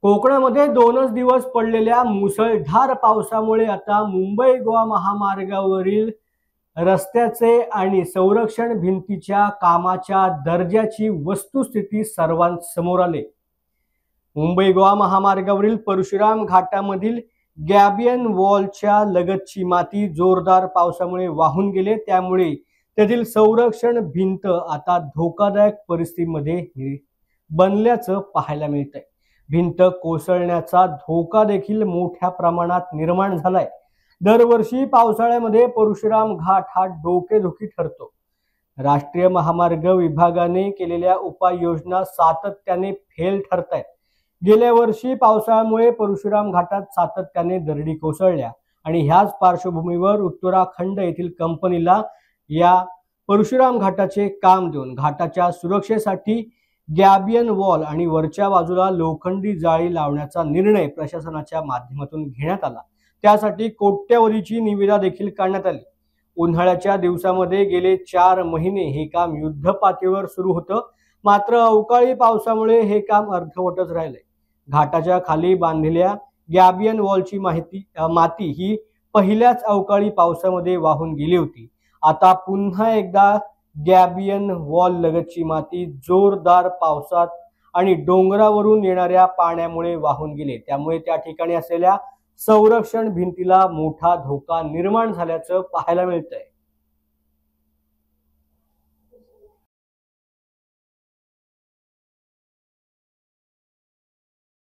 कोकणामध्ये 2च दिवस पडलेल्या मुसळधार पावसामुळे आता मुंबई गोवा महामार्गावरील रस्त्याचे आणि संरक्षण भिंतीच्या कामाच्या दर्जाची वस्तुस्थिती सर्वांसमोर आली। मुंबई गोवा महामार्गावरील परशुराम घाटामधील गॅबियन वॉलच्या लगतची माती जोरदार पावसामुळे वाहून गेले, त्यामुळे त्यातील संरक्षण भिंत आता धोकादायक परिस्थितीमध्ये बनल्याचं पाहायला मिळतंय। भिंत कोसळण्याचा धोका देखील मोठ्या प्रमाणात निर्माण झालाय। दरवर्षी पावसाळ्यामध्ये परशुराम घाट हा डोकेदुखी ठरतो। राष्ट्रीय महामार्ग विभागाने केलेल्या उपाययोजना सातत्याने फेल ठरतायत। गेल्या वर्षी पावसाळ्यामुळे परशुराम घाटात सातत्याने दरडी कोसळल्या आणि ह्याच पार्श्वभूमीवर उत्तराखंड येथील कंपनीला या परशुराम घाटाचे काम देऊन घाटाच्या सुरक्षेसाठी गॅबियन वॉल आणि वरच्या बाजूला लोखंडी जाळी लावण्याचा निर्णय प्रशासनाच्या माध्यमातून घेण्यात आला। त्यासाठी कोट्यवधीची निविदा देखील काढण्यात आली। उन्हाळ्याच्या दिवसामध्ये गेले 4 महिने हे काम युद्धपातळीवर सुरू होतं, मात्र अवकाळी पावसामुळे हे काम अर्धवटच राहिले। घाटाच्या खाली बांधलेल्या गॅबियन वॉलची माती ही पहिल्याच अवकाळी पावसामध्ये वाहून गेली होती। आता पुन्हा एकदा गॅबियन वॉल लगतची माती जोरदार पावसात आणि डोंगरावरून येणाऱ्या पाण्यामुळे वाहून गेले, त्यामुळे त्या ठिकाणी असलेल्या संरक्षण भिंतीला मोठा धोका निर्माण झाल्याचं पाहायला मिळतंय।